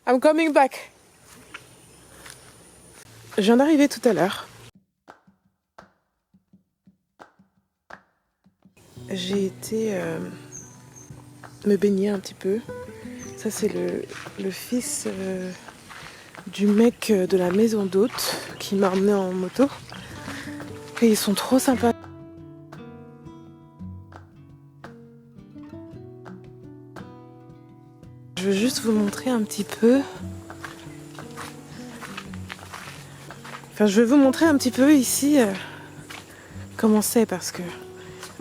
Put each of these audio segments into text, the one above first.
I'm coming back. Je viens d'arriver tout à l'heure. J'ai été me baigner un petit peu. Ça c'est le fils du mec de la maison d'hôte qui m'a emmené en moto. Et ils sont trop sympas. Je veux juste vous montrer un petit peu. Enfin, je vais vous montrer un petit peu ici comment c'est parce que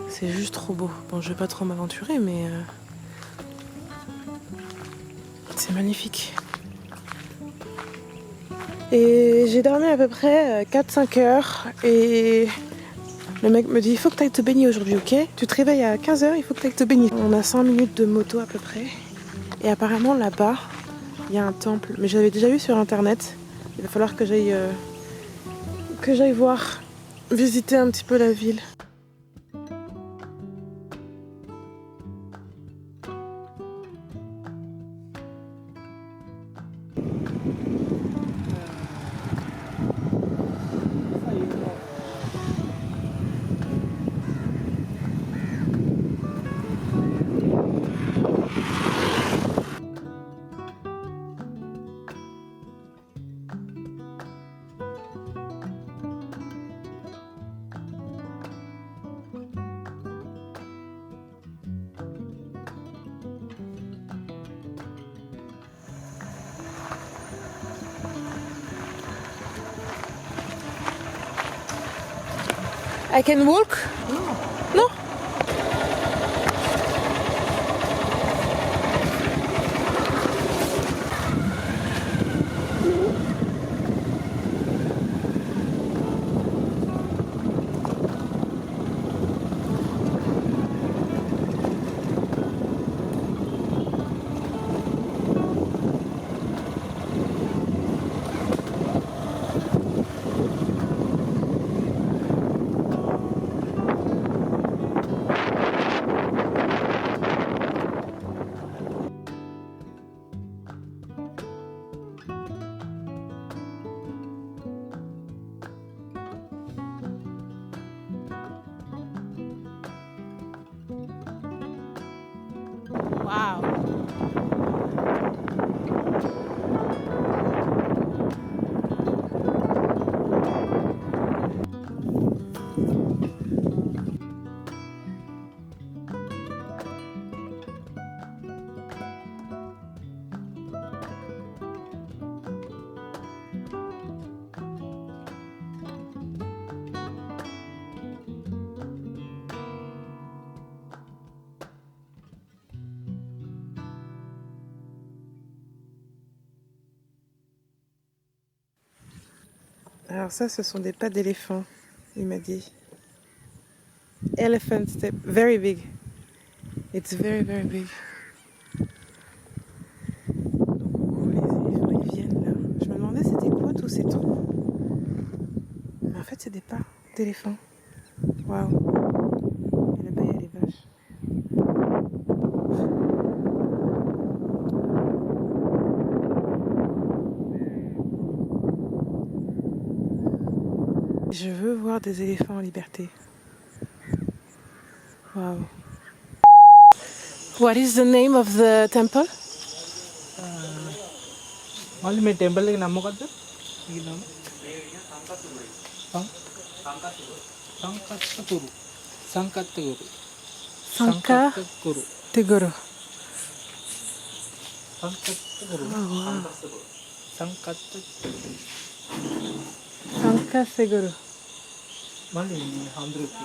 c'est juste trop beau. Bon, je vais pas trop m'aventurer, mais c'est magnifique. Et j'ai dormi à peu près 4-5 heures et le mec me dit il faut que tu ailles te baigner aujourd'hui, ok? Tu te réveilles à 15h, il faut que tu ailles te baigner. On a 5 minutes de moto à peu près. Et apparemment là-bas, il y a un temple. Mais j'avais déjà vu sur internet. Il va falloir que j'aille voir, visiter un petit peu la ville. I can walk? No? Wow. Alors ça, ce sont des pattes d'éléphant, il m'a dit. Elephant step, very big. It's very, very big. Donc, les éléphants, ils viennent là. Je me demandais c'était quoi tous ces trous. Mais en fait, c'est des pas d'éléphant. Waouh. Et là-bas, il y a les vaches. Je veux voir des éléphants en liberté. Wow. What is the name of the temple? మళ్ళీ మీ టెంపుల్కి నమ్మకద్దు ఈ నామ సంకత్తగురు సంకత్తగురు Sanka Tegoro. సంకత్తగురు సంకత్త Sanka Seguro. మళ్ళీ అందరికి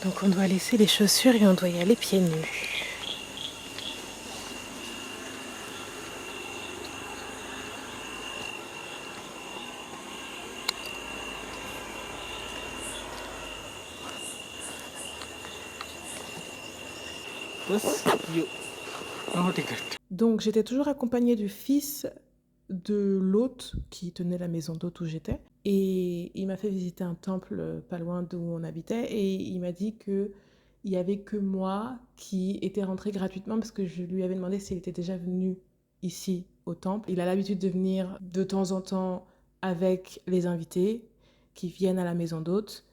Donc on doit laisser les chaussures et on doit y aller pieds nus. Donc j'étais toujours accompagnée du fils de l'hôte qui tenait la maison d'hôte où j'étais. Et il m'a fait visiter un temple pas loin d'où on habitait. Et il m'a dit que il y avait que moi qui était rentrée gratuitement parce que je lui avais demandé s'il était déjà venu ici au temple. Il a l'habitude de venir de temps en temps avec les invités qui viennent à la maison d'hôte.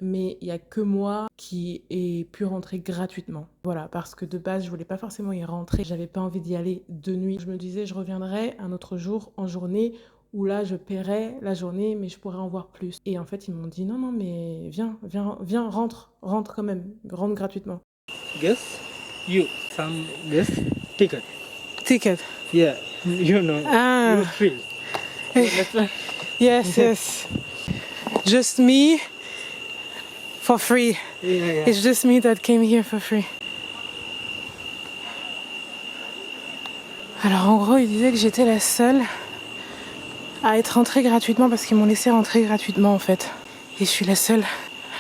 Mais il n'y a que moi qui ai pu rentrer gratuitement. Voilà, parce que de base, je voulais pas forcément y rentrer. J'avais pas envie d'y aller de nuit. Je me disais, je reviendrai un autre jour en journée où là, je paierai la journée, mais je pourrais en voir plus. Et en fait, ils m'ont dit, non, non, mais viens, rentre quand même, rentre gratuitement. Guess you. Some guess ticket. Ticket. Yeah, you know. Ah. You free. You understand? Yes, yes. Just me for free. Yeah. It's just me that came here for free. Alors en gros, il disait que j'étais la seule à être rentrée gratuitement parce qu'ils m'ont laissé rentrer gratuitement en fait. Et je suis la seule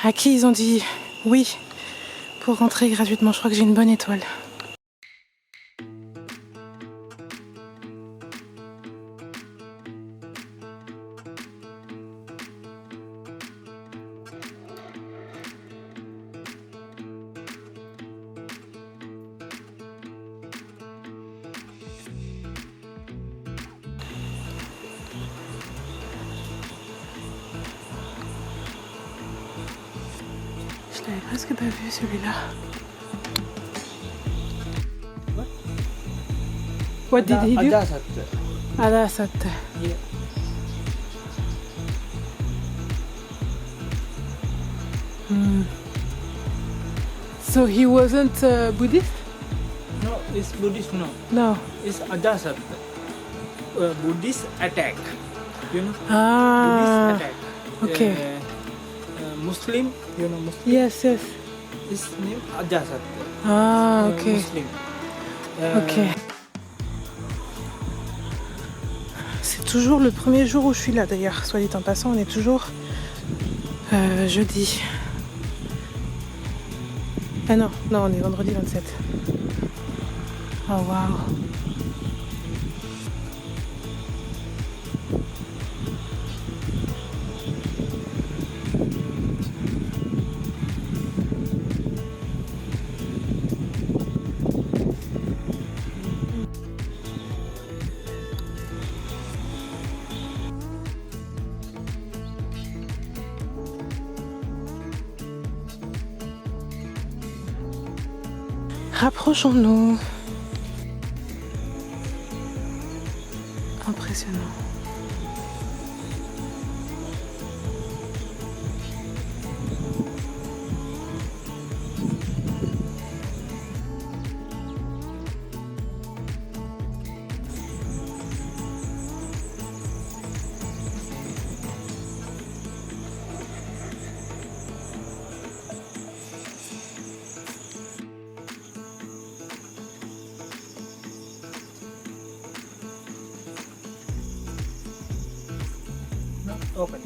à qui ils ont dit oui pour rentrer gratuitement. Je crois que j'ai une bonne étoile. Je l'avais presque pas vu celui-là. What did he do? Adasat. Yeah. So he wasn't Buddhist? No, it's Buddhist. No, No. it's Ajasat. Buddhist attack. You know. Ah. Buddhist attack. Okay. Muslim. You know Muslim. Yes, yes. His name Ajasat. Ah, ok. Muslim. Ok. C'est toujours le premier jour où je suis là d'ailleurs. Soit dit en passant, on est toujours jeudi. Ah non, on est vendredi 27. Oh waouh. Rapprochons-nous. Impressionnant. Open.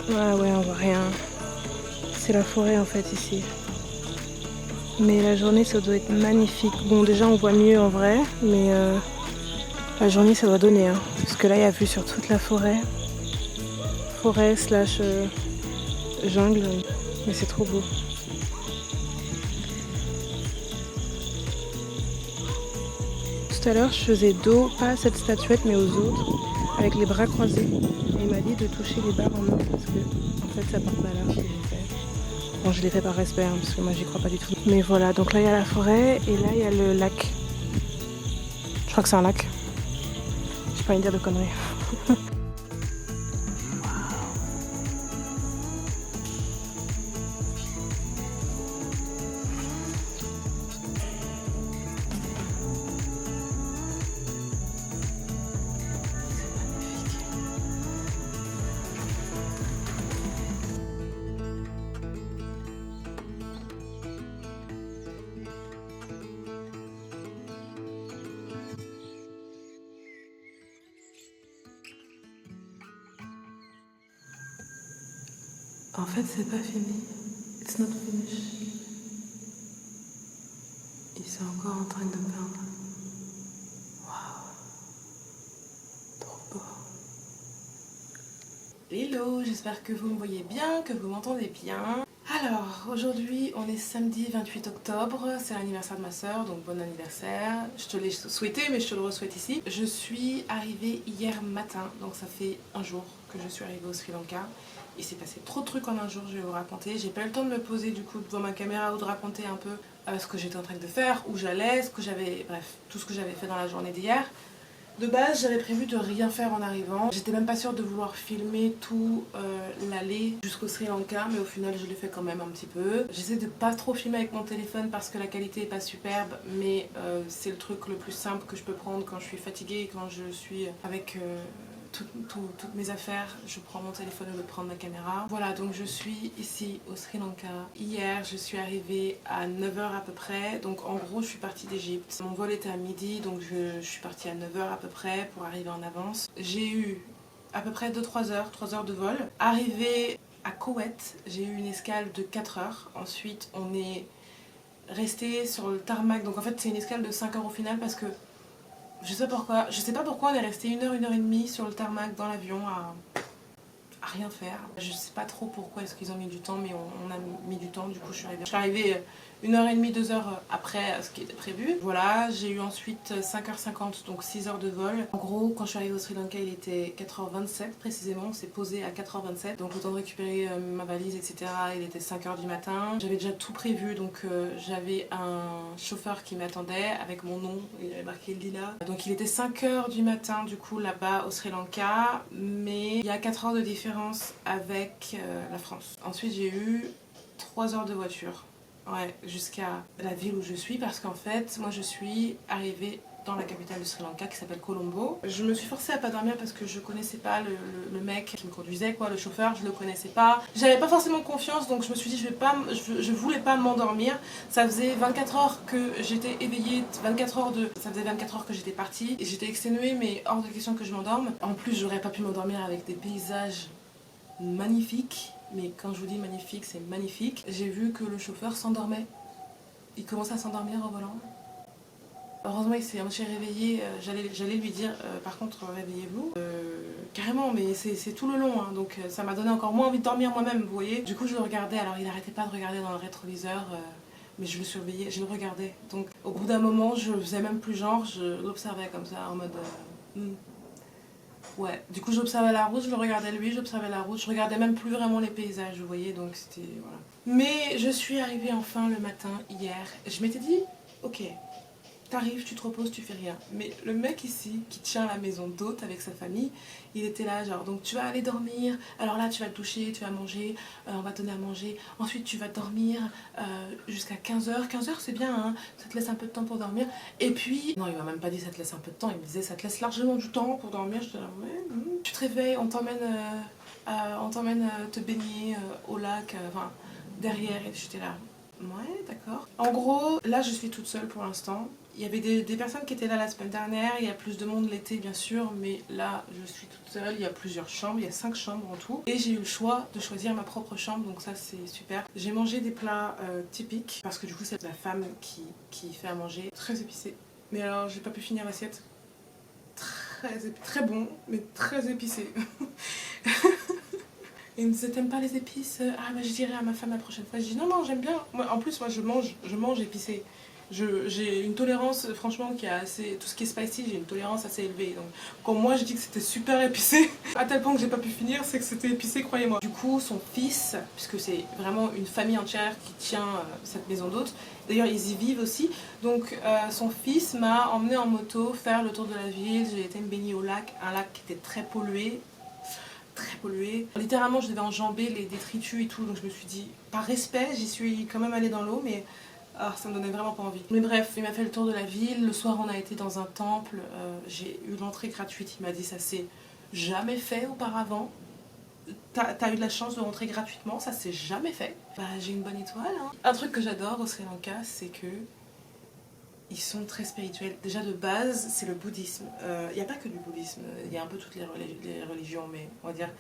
Ouais, on voit rien. C'est la forêt en fait ici. Mais la journée ça doit être magnifique. Bon déjà on voit mieux en vrai, mais la journée ça doit donner. Hein. Parce que là il y a vue sur toute la forêt. Forêt slash jungle. Mais c'est trop beau. Tout à l'heure je faisais dos, pas à cette statuette mais aux autres, avec les bras croisés. Et il m'a dit de toucher les barres en or parce que en fait ça porte malheur ce que j'ai fait. Bon je l'ai fait par respect hein, parce que moi j'y crois pas du tout. Mais voilà, donc là il y a la forêt et là il y a le lac. Je crois que c'est un lac. J'ai pas envie de dire de conneries. En fait, c'est pas fini. It's not finished. Ils sont encore en train de peindre. Waouh. Trop beau. Hello, j'espère que vous me voyez bien, que vous m'entendez bien. Alors, aujourd'hui, on est samedi 28 octobre, c'est l'anniversaire de ma soeur, donc bon anniversaire. Je te l'ai souhaité, mais je te le re-souhaite ici. Je suis arrivée hier matin, donc ça fait un jour que je suis arrivée au Sri Lanka. Il s'est passé trop de trucs en un jour, je vais vous raconter. J'ai pas eu le temps de me poser du coup devant ma caméra ou de raconter un peu ce que j'étais en train de faire, où j'allais, ce que j'avais, bref, tout ce que j'avais fait dans la journée d'hier. De base, j'avais prévu de rien faire en arrivant. J'étais même pas sûre de vouloir filmer tout l'aller jusqu'au Sri Lanka, mais au final, je l'ai fait quand même un petit peu. J'essaie de pas trop filmer avec mon téléphone parce que la qualité est pas superbe, mais c'est le truc le plus simple que je peux prendre quand je suis fatiguée, quand je suis avec toutes mes affaires. Je prends mon téléphone au lieu de prendre ma caméra. Voilà, donc je suis ici au Sri Lanka. Hier, je suis arrivée à 9 h à peu près. Donc en gros, je suis partie d'Égypte. Mon vol était à midi, donc je suis partie à 9 h à peu près pour arriver en avance. J'ai eu à peu près 2-3 heures, 3 heures de vol. Arrivée à Koweït, j'ai eu une escale de 4 heures. Ensuite, on est resté sur le tarmac. Donc en fait, c'est une escale de 5 heures au final parce que je sais pas pourquoi on est resté 1 heure, 1 heure et demie sur le tarmac dans l'avion à rien faire. Je sais pas trop pourquoi est-ce qu'ils ont mis du temps, mais on a mis du temps, du coup je suis arrivée 1 heure et demie, 2 heures après ce qui était prévu. Voilà, j'ai eu ensuite 5h50, donc 6 heures de vol. En gros, quand je suis arrivée au Sri Lanka, il était 4h27 précisément, on s'est posé à 4h27, donc le temps de récupérer ma valise, etc. Il était 5h du matin. J'avais déjà tout prévu, donc j'avais un chauffeur qui m'attendait avec mon nom, il avait marqué Lila. Donc il était 5h du matin du coup là-bas au Sri Lanka, mais il y a 4 heures de différence avec la France. Ensuite j'ai eu 3 heures de voiture. Ouais, jusqu'à la ville où je suis parce qu'en fait, moi je suis arrivée dans la capitale du Sri Lanka qui s'appelle Colombo. Je me suis forcée à pas dormir parce que je connaissais pas le mec qui me conduisait, quoi, le chauffeur, je le connaissais pas. J'avais pas forcément confiance, donc je me suis dit je voulais pas m'endormir. Ça faisait 24 heures que j'étais éveillée, ça faisait 24 heures que j'étais partie et j'étais exténuée, mais hors de question que je m'endorme. En plus, j'aurais pas pu m'endormir avec des paysages magnifiques. Mais quand je vous dis magnifique, c'est magnifique. J'ai vu que le chauffeur s'endormait. Il commençait à s'endormir au volant. Heureusement, il s'est réveillé. J'allais lui dire, par contre, réveillez-vous. Carrément, mais c'est tout le long. Hein, donc ça m'a donné encore moins envie de dormir moi-même, vous voyez. Du coup, je le regardais. Alors, il n'arrêtait pas de regarder dans le rétroviseur. Mais je le surveillais, je le regardais. Donc, au bout d'un moment, je faisais même plus genre. Je l'observais comme ça, en mode... Ouais, du coup j'observais la route, je le regardais lui, j'observais la route, je regardais même plus vraiment les paysages, vous voyez, donc c'était... voilà. Mais je suis arrivée enfin le matin, hier, et je m'étais dit, ok, t'arrives, tu te reposes, tu fais rien. Mais le mec ici, qui tient la maison d'hôte avec sa famille, il était là genre, donc tu vas aller dormir, alors là tu vas te doucher, tu vas manger, on va te donner à manger, ensuite tu vas dormir jusqu'à 15 h. 15 h c'est bien, hein, ça te laisse un peu de temps pour dormir. Et puis, non il m'a même pas dit ça te laisse un peu de temps, il me disait ça te laisse largement du temps pour dormir. Je te dis, ouais, tu te réveilles, on t'emmène te baigner au lac, enfin derrière, et j'étais là. Ouais, d'accord. En gros, là je suis toute seule pour l'instant. Il y avait des personnes qui étaient là la semaine dernière, il y a plus de monde l'été bien sûr, mais là je suis toute seule, il y a plusieurs chambres, il y a 5 chambres en tout. Et j'ai eu le choix de choisir ma propre chambre, donc ça c'est super. J'ai mangé des plats typiques, parce que du coup c'est la femme qui fait à manger, très épicé. Mais alors j'ai pas pu finir l'assiette. Très bon, mais très épicé. Et il me disait t'aimes pas les épices? Ah bah je dirais à ma femme la prochaine fois. Je dis non j'aime bien. Moi, en plus moi je mange épicé. J'ai une tolérance franchement qui est assez... Tout ce qui est spicy, j'ai une tolérance assez élevée. Donc quand moi je dis que c'était super épicé, à tel point que j'ai pas pu finir, c'est que c'était épicé, croyez-moi. Du coup son fils, puisque c'est vraiment une famille entière qui tient cette maison d'hôtes, d'ailleurs ils y vivent aussi, donc son fils m'a emmené en moto faire le tour de la ville. J'ai été me baigner au lac, un lac qui était très pollué. Littéralement je devais enjamber les détritus et tout, donc je me suis dit, par respect, j'y suis quand même allée dans l'eau, mais ça me donnait vraiment pas envie. Mais bref, il m'a fait le tour de la ville, le soir on a été dans un temple, j'ai eu l'entrée gratuite, il m'a dit ça s'est jamais fait auparavant. T'as eu de la chance de rentrer gratuitement, ça s'est jamais fait. Bah j'ai une bonne étoile. Hein. Un truc que j'adore au Sri Lanka, c'est que ils sont très spirituels. Déjà de base, c'est le bouddhisme. Il n'y a pas que du bouddhisme, il y a un peu toutes les religions, mais on va dire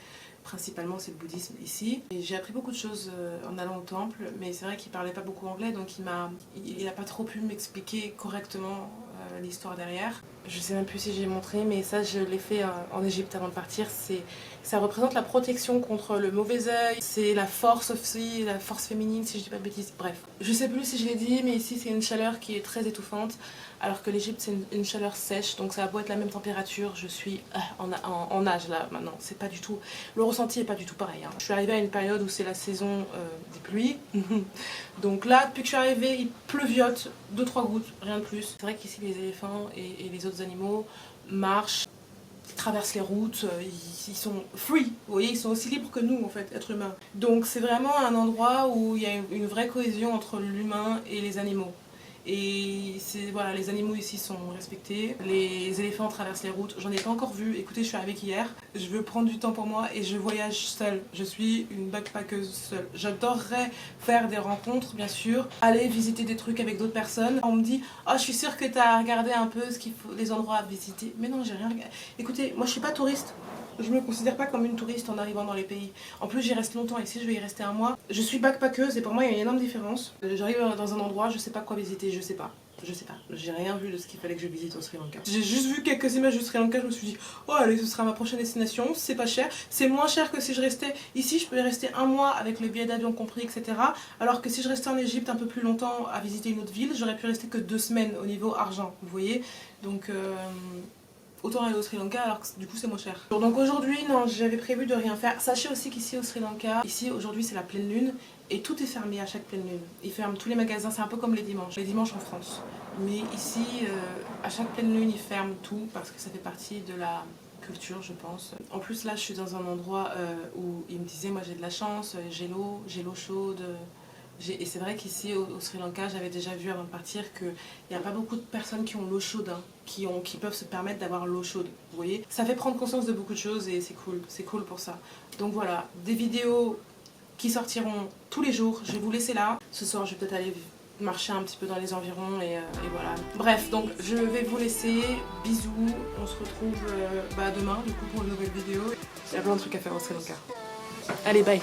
principalement c'est le bouddhisme ici. Et j'ai appris beaucoup de choses en allant au temple, mais c'est vrai qu'il parlait pas beaucoup anglais, donc il a pas trop pu m'expliquer correctement l'histoire derrière. Je sais même plus si j'ai montré, mais ça je l'ai fait en Égypte avant de partir. Ça représente la protection contre le mauvais œil, c'est la force aussi, la force féminine si je dis pas de bêtises, bref. Je sais plus si je l'ai dit, mais ici c'est une chaleur qui est très étouffante, alors que l'Égypte c'est une chaleur sèche, donc ça a beau être la même température, je suis en nage là maintenant, c'est pas du tout, le ressenti est pas du tout pareil. Hein. Je suis arrivée à une période où c'est la saison des pluies, donc là depuis que je suis arrivée il pleuviote, 2-3 gouttes, rien de plus. C'est vrai qu'ici les éléphants et les autres animaux marchent, traversent les routes, ils sont free, vous voyez, ils sont aussi libres que nous en fait, êtres humains. Donc c'est vraiment un endroit où il y a une vraie cohésion entre l'humain et les animaux. Et voilà, les animaux ici sont respectés, les éléphants traversent les routes, j'en ai pas encore vu, écoutez je suis arrivée qu'hier, je veux prendre du temps pour moi et je voyage seule, je suis une backpackeuse seule. J'adorerais faire des rencontres bien sûr, aller visiter des trucs avec d'autres personnes. On me dit oh je suis sûre que tu as regardé un peu les endroits à visiter, mais non j'ai rien regardé. Écoutez, moi je suis pas touriste. Je me considère pas comme une touriste en arrivant dans les pays. En plus j'y reste longtemps, ici je vais y rester un mois. Je suis backpackeuse et pour moi il y a une énorme différence. J'arrive dans un endroit, je sais pas quoi visiter, je sais pas. J'ai rien vu de ce qu'il fallait que je visite au Sri Lanka. J'ai juste vu quelques images du Sri Lanka, je me suis dit oh allez ce sera ma prochaine destination, c'est pas cher. C'est moins cher que si je restais ici, je peux y rester un mois avec le billet d'avion compris etc. Alors que si je restais en Égypte un peu plus longtemps à visiter une autre ville, j'aurais pu rester que 2 semaines au niveau argent, vous voyez. Donc autant aller au Sri Lanka alors que du coup c'est moins cher. Donc aujourd'hui non, j'avais prévu de rien faire. Sachez aussi qu'ici au Sri Lanka, ici aujourd'hui c'est la pleine lune et tout est fermé à chaque pleine lune. Ils ferment tous les magasins, c'est un peu comme les dimanches en France. Mais ici à chaque pleine lune ils ferment tout parce que ça fait partie de la culture je pense. En plus là je suis dans un endroit où ils me disaient moi j'ai de la chance, j'ai l'eau chaude. Et c'est vrai qu'ici au Sri Lanka, j'avais déjà vu avant de partir qu'il n'y a pas beaucoup de personnes qui ont l'eau chaude, hein, qui peuvent se permettre d'avoir l'eau chaude, vous voyez. Ça fait prendre conscience de beaucoup de choses et c'est cool pour ça. Donc voilà, des vidéos qui sortiront tous les jours, je vais vous laisser là. Ce soir, je vais peut-être aller marcher un petit peu dans les environs et voilà. Bref, donc je vais vous laisser, bisous, on se retrouve demain du coup pour une nouvelle vidéo. Il y a plein de trucs à faire au Sri Lanka. Allez, bye.